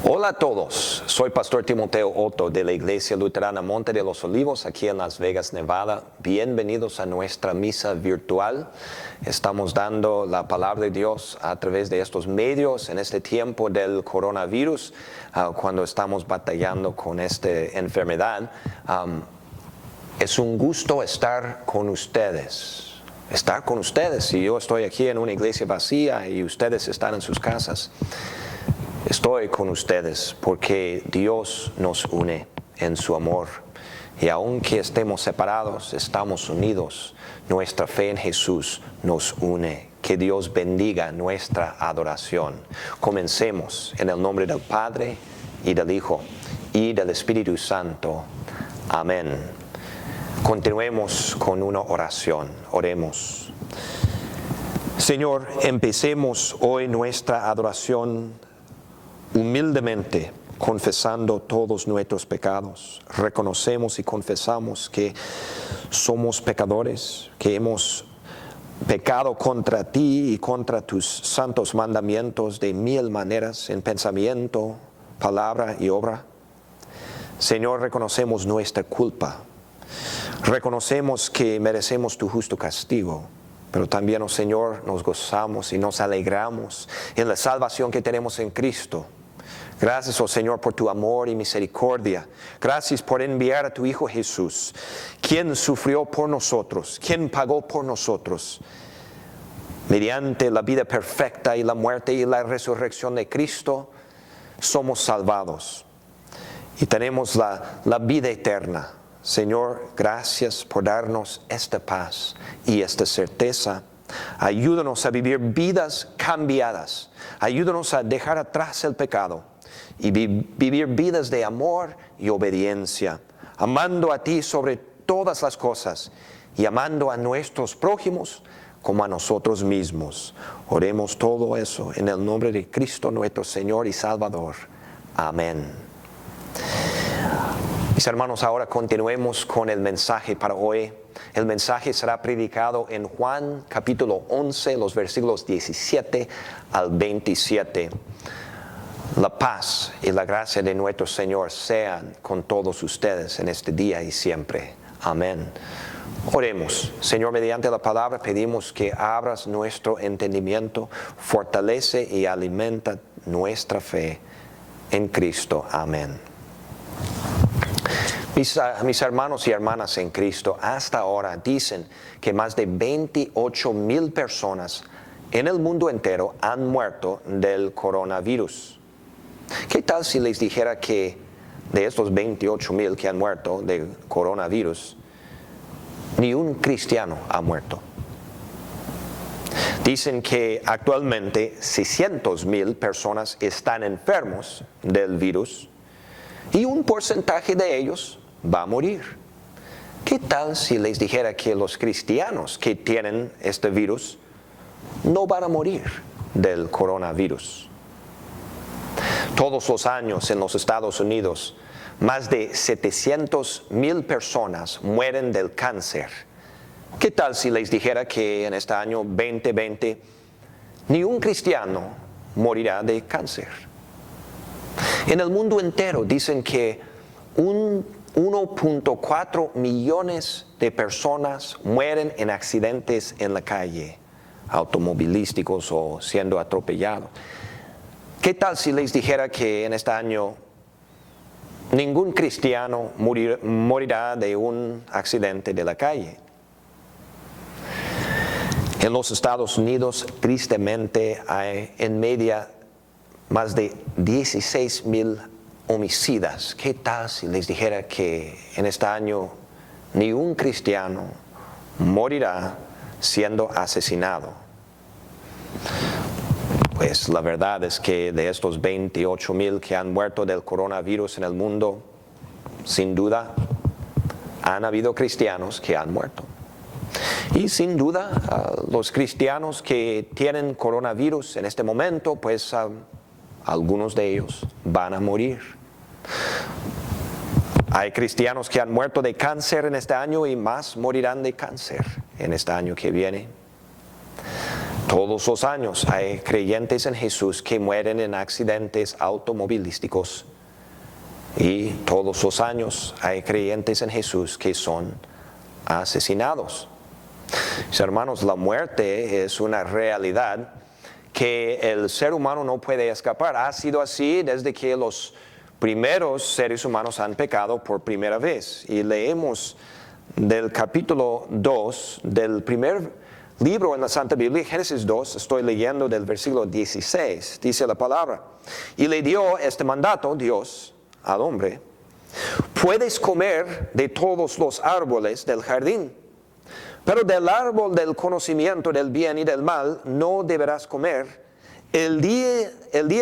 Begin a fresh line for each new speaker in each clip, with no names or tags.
Hola a todos, soy Pastor Timoteo Otto de la Iglesia Luterana Monte de los Olivos aquí en Las Vegas, Nevada. Bienvenidos a nuestra misa virtual. Estamos dando la palabra de Dios a través de estos medios en este tiempo del coronavirus, cuando estamos batallando con esta enfermedad. Es un gusto estar con ustedes. Si yo estoy aquí en una iglesia vacía y ustedes están en sus casas. Estoy con ustedes porque Dios nos une en su amor. Y aunque estemos separados, estamos unidos. Nuestra fe en Jesús nos une. Que Dios bendiga nuestra adoración. Comencemos en el nombre del Padre, y del Hijo, y del Espíritu Santo. Amén. Continuemos con una oración. Oremos. Señor, empecemos hoy nuestra adoración humildemente, confesando todos nuestros pecados. Reconocemos y confesamos que somos pecadores, que hemos pecado contra ti y contra tus santos mandamientos de mil maneras, en pensamiento, palabra y obra. Señor, reconocemos nuestra culpa. Reconocemos que merecemos tu justo castigo. Pero también, oh Señor, nos gozamos y nos alegramos en la salvación que tenemos en Cristo. Gracias, oh Señor, por tu amor y misericordia. Gracias por enviar a tu Hijo Jesús, quien sufrió por nosotros, quien pagó por nosotros. Mediante la vida perfecta y la muerte y la resurrección de Cristo, somos salvados y tenemos la vida eterna. Señor, gracias por darnos esta paz y esta certeza. Ayúdanos a vivir vidas cambiadas. Ayúdanos a dejar atrás el pecado y vivir vidas de amor y obediencia, amando a ti sobre todas las cosas y amando a nuestros prójimos como a nosotros mismos. Oremos todo eso en el nombre de Cristo nuestro Señor y Salvador. Amén. Mis hermanos, ahora continuemos con el mensaje para hoy. El mensaje será predicado en Juan capítulo 11, los versículos 17 al 27. La paz y la gracia de nuestro Señor sean con todos ustedes en este día y siempre. Amén. Oremos. Señor, mediante la palabra pedimos que abras nuestro entendimiento, fortalece y alimenta nuestra fe en Cristo. Amén. Mis hermanos y hermanas en Cristo, hasta ahora dicen que más de 28,000 personas en el mundo entero han muerto del coronavirus. ¿Qué tal si les dijera que de estos 28,000 que han muerto del coronavirus, ni un cristiano ha muerto? Dicen que actualmente 600,000 personas están enfermos del virus y un porcentaje de ellos va a morir. ¿Qué tal si les dijera que los cristianos que tienen este virus no van a morir del coronavirus? Todos los años en los Estados Unidos, más de 700,000 personas mueren del cáncer. ¿Qué tal si les dijera que en este año 2020 ni un cristiano morirá de cáncer? En el mundo entero dicen que 1.4 millones de personas mueren en accidentes en la calle, automovilísticos o siendo atropellados. ¿Qué tal si les dijera que en este año ningún cristiano morirá de un accidente de la calle? En los Estados Unidos, tristemente, hay en media más de 16,000 homicidas. ¿Qué tal si les dijera que en este año ni un cristiano morirá siendo asesinado? Pues la verdad es que de estos 28,000 que han muerto del coronavirus en el mundo, sin duda han habido cristianos que han muerto. Y sin duda los cristianos que tienen coronavirus en este momento, pues algunos de ellos van a morir. Hay cristianos que han muerto de cáncer en este año y más morirán de cáncer en este año que viene. Todos los años hay creyentes en Jesús que mueren en accidentes automovilísticos. Y todos los años hay creyentes en Jesús que son asesinados. Mis hermanos, la muerte es una realidad que el ser humano no puede escapar. Ha sido así desde que los primeros seres humanos han pecado por primera vez. Y leemos del capítulo 2 del primer libro en la Santa Biblia, Génesis 2, estoy leyendo del versículo 16, dice la palabra: y le dio este mandato Dios al hombre: puedes comer de todos los árboles del jardín, pero del árbol del conocimiento del bien y del mal no deberás comer. El día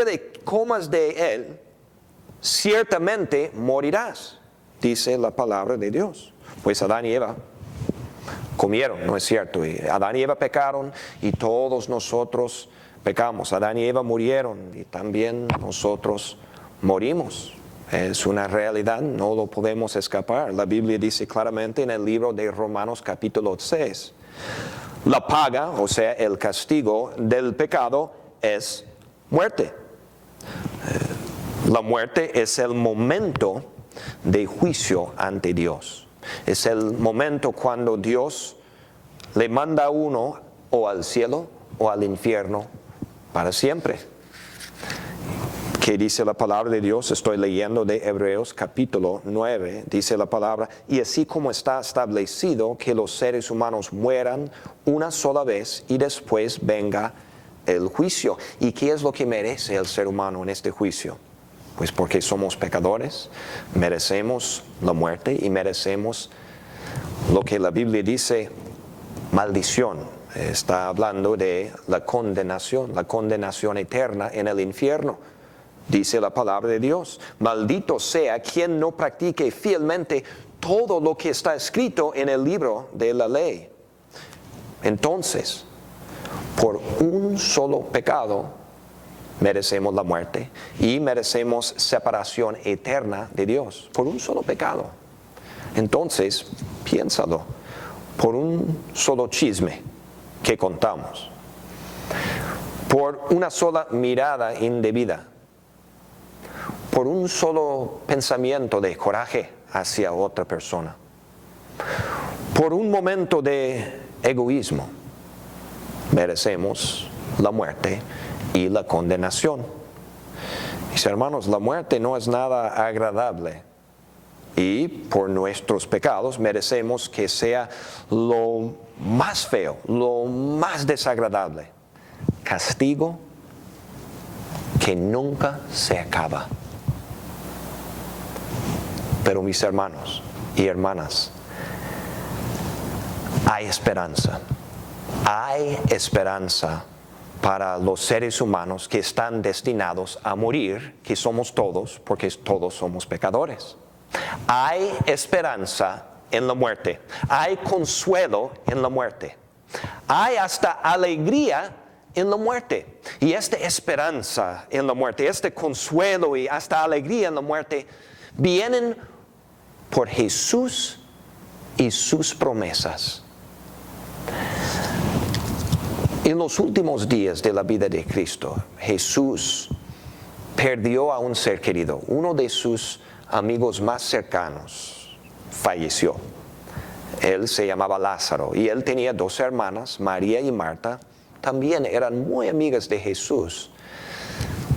de comas de él, ciertamente morirás, dice la palabra de Dios. Pues Adán y Eva comieron, ¿no es cierto? Y Adán y Eva pecaron y todos nosotros pecamos. Adán y Eva murieron y también nosotros morimos. Es una realidad, no lo podemos escapar. La Biblia dice claramente en el libro de Romanos capítulo 6, la paga, o sea, el castigo del pecado es muerte. La muerte es el momento de juicio ante Dios. Es el momento cuando Dios le manda a uno o al cielo o al infierno para siempre. ¿Qué dice la palabra de Dios? Estoy leyendo de Hebreos capítulo 9. Dice la palabra: y así como está establecido que los seres humanos mueran una sola vez y después venga el juicio. ¿Y qué es lo que merece el ser humano en este juicio? Pues porque somos pecadores, merecemos la muerte y merecemos lo que la Biblia dice, maldición. Está hablando de la condenación eterna en el infierno. Dice la palabra de Dios: maldito sea quien no practique fielmente todo lo que está escrito en el libro de la ley. Entonces, por un solo pecado merecemos la muerte y merecemos separación eterna de Dios. Por un solo pecado. Entonces, piénsalo. Por un solo chisme que contamos. Por una sola mirada indebida. Por un solo pensamiento de coraje hacia otra persona. Por un momento de egoísmo, merecemos la muerte y la condenación. Mis hermanos, la muerte no es nada agradable. Y por nuestros pecados merecemos que sea lo más feo, lo más desagradable. Castigo que nunca se acaba. Pero mis hermanos y hermanas, hay esperanza. Hay esperanza para los seres humanos que están destinados a morir, que somos todos, porque todos somos pecadores. Hay esperanza en la muerte. Hay consuelo en la muerte. Hay hasta alegría en la muerte. Y esta esperanza en la muerte, este consuelo y hasta alegría en la muerte, vienen por Jesús y sus promesas. En los últimos días de la vida de Cristo, Jesús perdió a un ser querido. Uno de sus amigos más cercanos falleció. Él se llamaba Lázaro y él tenía dos hermanas, María y Marta. También eran muy amigas de Jesús.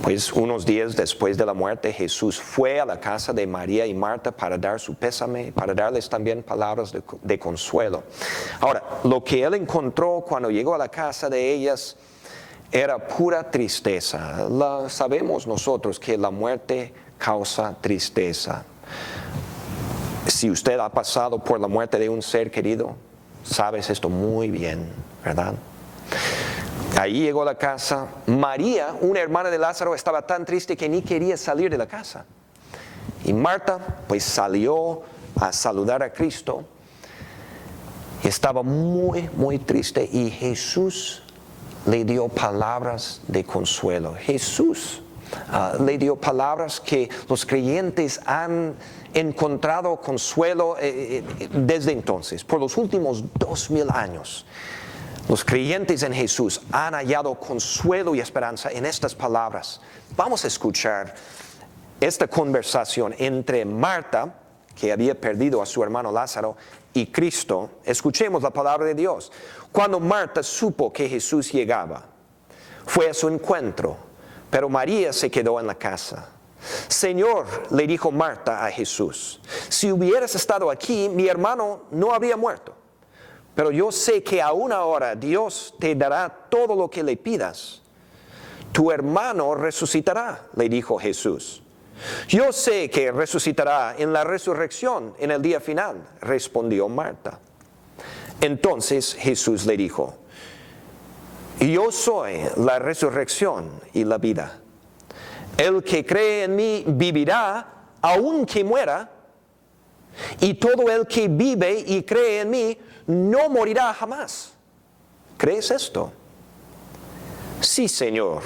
Pues unos días después de la muerte, Jesús fue a la casa de María y Marta para dar su pésame, para darles también palabras de consuelo. Ahora, lo que él encontró cuando llegó a la casa de ellas era pura tristeza. Sabemos nosotros que la muerte causa tristeza. Si usted ha pasado por la muerte de un ser querido, sabes esto muy bien, ¿verdad? Ahí llegó a la casa. María, una hermana de Lázaro, estaba tan triste que ni quería salir de la casa. Y Marta, pues salió a saludar a Cristo. Estaba muy, muy triste y Jesús le dio palabras de consuelo. Jesús le dio palabras que los creyentes han encontrado consuelo desde entonces. Por los últimos 2000 años. Los creyentes en Jesús han hallado consuelo y esperanza en estas palabras. Vamos a escuchar esta conversación entre Marta, que había perdido a su hermano Lázaro, y Cristo. Escuchemos la palabra de Dios. Cuando Marta supo que Jesús llegaba, fue a su encuentro, pero María se quedó en la casa. Señor, le dijo Marta a Jesús, si hubieras estado aquí, mi hermano no habría muerto. Pero yo sé que aún ahora Dios te dará todo lo que le pidas. Tu hermano resucitará, le dijo Jesús. Yo sé que resucitará en la resurrección en el día final, respondió Marta. Entonces Jesús le dijo, yo soy la resurrección y la vida. El que cree en mí vivirá aunque muera, y todo el que vive y cree en mí no morirá jamás. ¿Crees esto? Sí, Señor.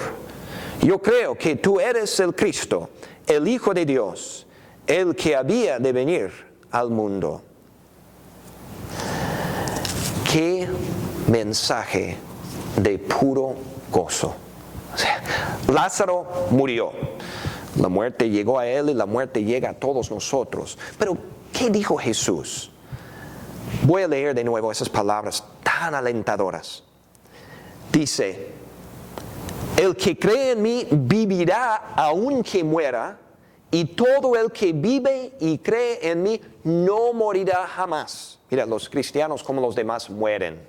Yo creo que tú eres el Cristo, el Hijo de Dios, el que había de venir al mundo. Qué mensaje de puro gozo. O sea, Lázaro murió. La muerte llegó a él y la muerte llega a todos nosotros. Pero, ¿qué dijo Jesús? Voy a leer de nuevo esas palabras tan alentadoras. Dice, el que cree en mí vivirá aunque muera, y todo el que vive y cree en mí no morirá jamás. Mira, los cristianos como los demás mueren.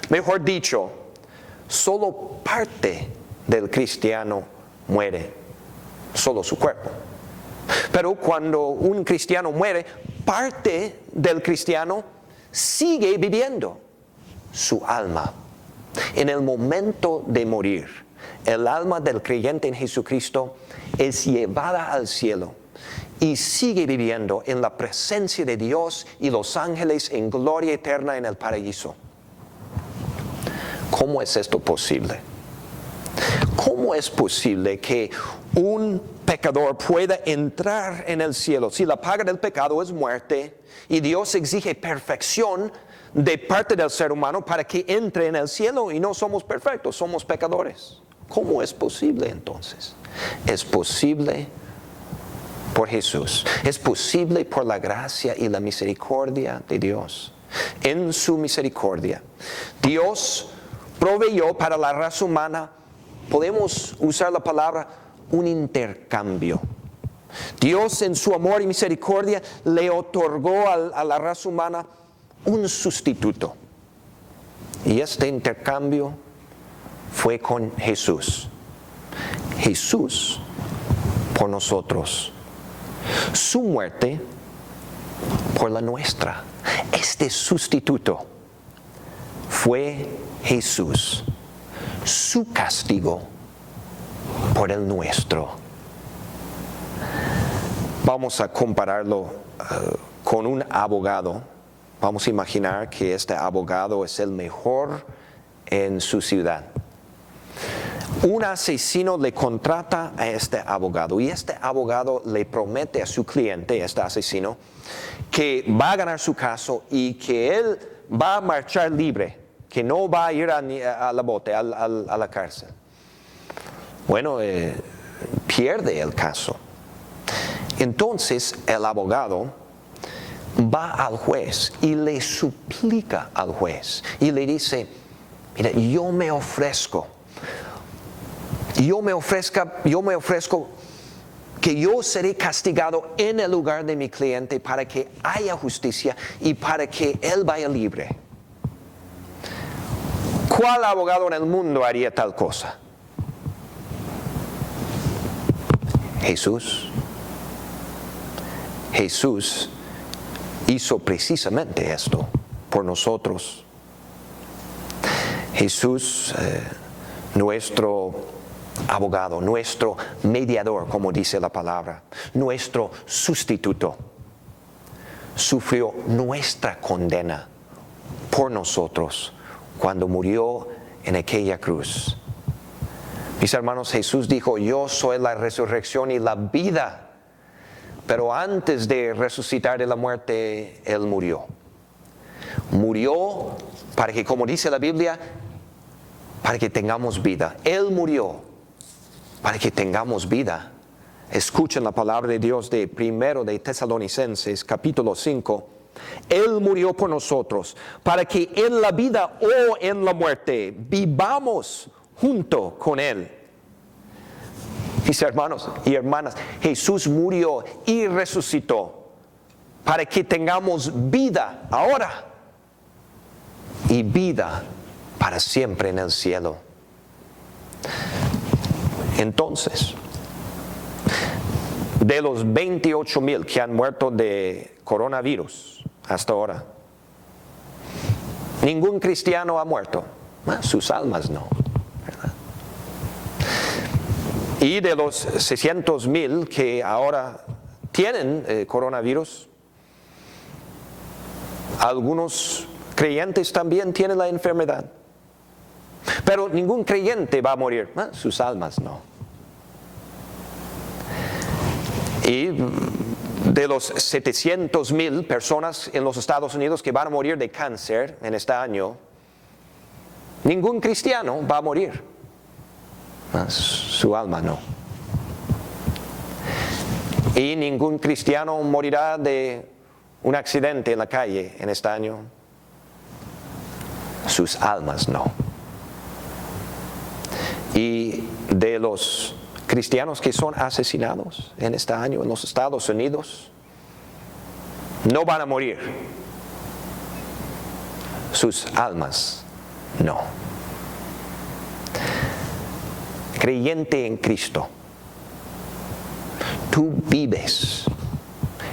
Mejor dicho, solo parte del cristiano muere, solo su cuerpo. Pero cuando un cristiano muere, parte del cristiano sigue viviendo, su alma. En el momento de morir, el alma del creyente en Jesucristo es llevada al cielo y sigue viviendo en la presencia de Dios y los ángeles en gloria eterna en el paraíso. ¿Cómo es esto posible? ¿Cómo es posible que un pecador pueda entrar en el cielo si la paga del pecado es muerte y Dios exige perfección de parte del ser humano para que entre en el cielo y no somos perfectos, somos pecadores? ¿Cómo es posible entonces? Es posible por Jesús. Es posible por la gracia y la misericordia de Dios. En su misericordia, Dios proveyó para la raza humana, podemos usar la palabra, un intercambio. Dios en su amor y misericordia le otorgó a la raza humana un sustituto. Y este intercambio fue con Jesús. Jesús por nosotros. Su muerte por la nuestra. Este sustituto fue Jesús. Su castigo por el nuestro. Vamos a compararlo con un abogado. Vamos a imaginar que este abogado es el mejor en su ciudad. Un asesino le contrata a este abogado y este abogado le promete a su cliente, este asesino, que va a ganar su caso y que él va a marchar libre, que no va a ir a la bote, a la cárcel. Bueno, pierde el caso. Entonces el abogado va al juez y le suplica al juez y le dice, mira, yo me ofrezco que yo seré castigado en el lugar de mi cliente para que haya justicia y para que él vaya libre. ¿Cuál abogado en el mundo haría tal cosa? Jesús. Jesús hizo precisamente esto por nosotros. Jesús, nuestro abogado, nuestro mediador, como dice la palabra, nuestro sustituto, sufrió nuestra condena por nosotros cuando murió en aquella cruz. Mis hermanos, Jesús dijo, yo soy la resurrección y la vida. Pero antes de resucitar de la muerte, Él murió. Murió para que, como dice la Biblia, para que tengamos vida. Él murió para que tengamos vida. Escuchen la palabra de Dios de 1 de Tesalonicenses, capítulo 5. Él murió por nosotros, para que en la vida o en la muerte vivamos junto con Él. Mis hermanos y hermanas, Jesús murió y resucitó para que tengamos vida ahora y vida para siempre en el cielo. Entonces, de los 28,000 que han muerto de coronavirus hasta ahora, ningún cristiano ha muerto. Sus almas no, ¿verdad? Y de los 600,000 que ahora tienen coronavirus, algunos creyentes también tienen la enfermedad. Pero ningún creyente va a morir. Sus almas no. Y de los 700,000 personas en los Estados Unidos que van a morir de cáncer en este año, ningún cristiano va a morir. Su alma no. Y ningún cristiano morirá de un accidente en la calle en este año. Sus almas no. Y de los cristianos que son asesinados en este año en los Estados Unidos, no van a morir. Sus almas no. Creyente en Cristo, tú vives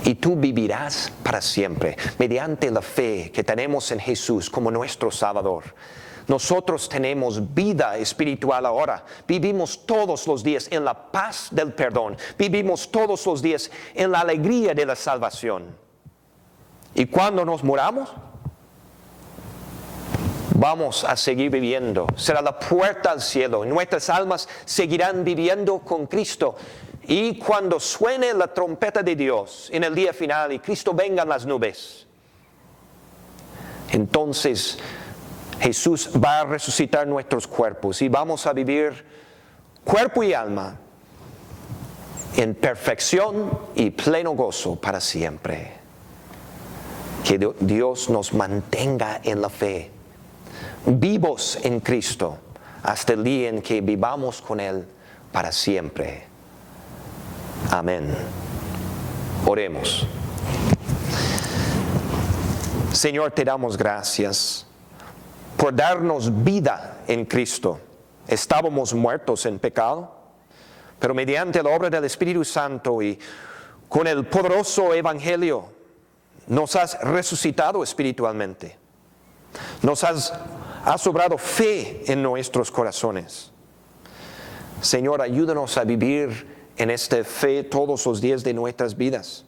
y tú vivirás para siempre mediante la fe que tenemos en Jesús como nuestro Salvador. Nosotros tenemos vida espiritual ahora. Vivimos todos los días en la paz del perdón. Vivimos todos los días en la alegría de la salvación. Y cuando nos muramos, vamos a seguir viviendo. Será la puerta al cielo. Nuestras almas seguirán viviendo con Cristo. Y cuando suene la trompeta de Dios en el día final y Cristo venga en las nubes, entonces Jesús va a resucitar nuestros cuerpos y vamos a vivir cuerpo y alma en perfección y pleno gozo para siempre. Que Dios nos mantenga en la fe, vivos en Cristo, hasta el día en que vivamos con Él para siempre. Amén. Oremos. Señor, te damos gracias por darnos vida en Cristo. Estábamos muertos en pecado, pero mediante la obra del Espíritu Santo y con el poderoso Evangelio, nos has resucitado espiritualmente. Nos has sobrado fe en nuestros corazones. Señor, ayúdanos a vivir en esta fe todos los días de nuestras vidas.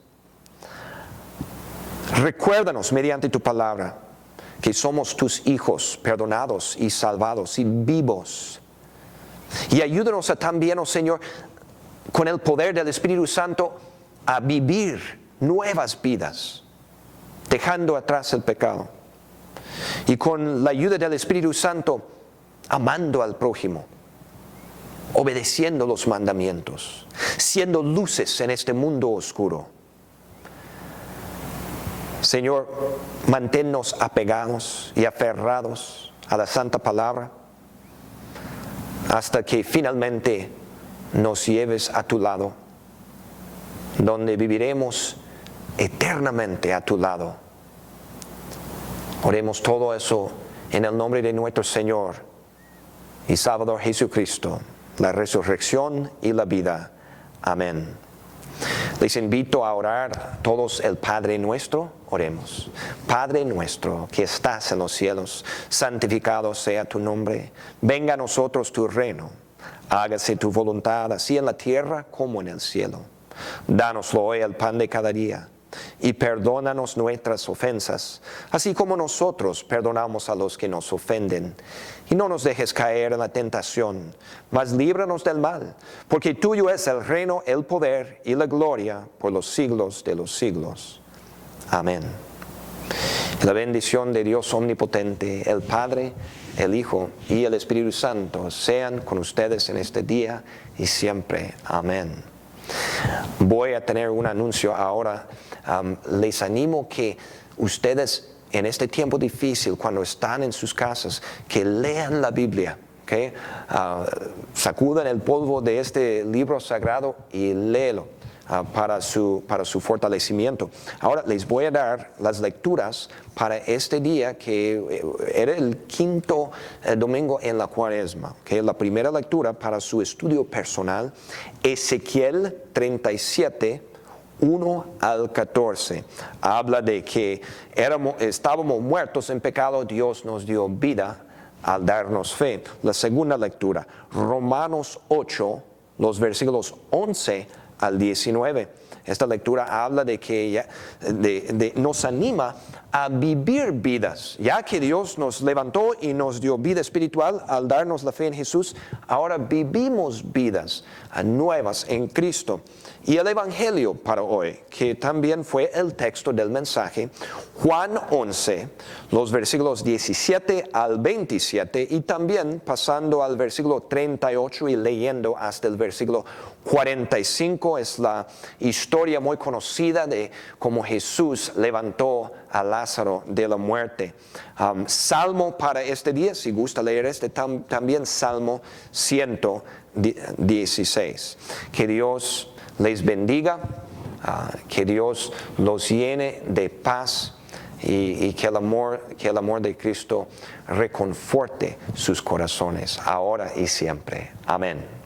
Recuérdanos mediante tu palabra que somos tus hijos, perdonados y salvados y vivos. Y ayúdanos a también, oh Señor, con el poder del Espíritu Santo, a vivir nuevas vidas, dejando atrás el pecado. Y con la ayuda del Espíritu Santo, amando al prójimo, obedeciendo los mandamientos, siendo luces en este mundo oscuro. Señor, manténnos apegados y aferrados a la santa palabra hasta que finalmente nos lleves a tu lado, donde viviremos eternamente a tu lado. Oremos todo eso en el nombre de nuestro Señor y Salvador Jesucristo, la resurrección y la vida. Amén. Les invito a orar todos el Padre Nuestro. Oremos. Padre nuestro que estás en los cielos, santificado sea tu nombre. Venga a nosotros tu reino. Hágase tu voluntad, así en la tierra como en el cielo. Danos hoy el pan de cada día. Y perdónanos nuestras ofensas, así como nosotros perdonamos a los que nos ofenden. Y no nos dejes caer en la tentación, mas líbranos del mal, porque tuyo es el reino, el poder y la gloria por los siglos de los siglos. Amén. La bendición de Dios omnipotente, el Padre, el Hijo y el Espíritu Santo sean con ustedes en este día y siempre. Amén. Voy a tener un anuncio ahora. Les animo que ustedes en este tiempo difícil, cuando están en sus casas, que lean la Biblia. Okay? Sacudan el polvo de este libro sagrado y léelo. Para su fortalecimiento. Ahora les voy a dar las lecturas para este día que era el quinto domingo en la Cuaresma. Okay? La primera lectura para su estudio personal, Ezequiel 37, 1 al 14. Habla de que estábamos muertos en pecado, Dios nos dio vida al darnos fe. La segunda lectura, Romanos 8, los versículos 11 al 19. Esta lectura habla de que nos anima a vivir vidas. Ya que Dios nos levantó y nos dio vida espiritual al darnos la fe en Jesús, ahora vivimos vidas nuevas en Cristo. Y el Evangelio para hoy, que también fue el texto del mensaje, Juan 11, los versículos 17 al 27, y también pasando al versículo 38 y leyendo hasta el versículo 45, es la historia muy conocida de cómo Jesús levantó a Lázaro de la muerte. Salmo para este día, si gusta leer también Salmo 116. Que Dios les bendiga, que Dios los llene de paz y que el amor de Cristo reconforte sus corazones ahora y siempre. Amén.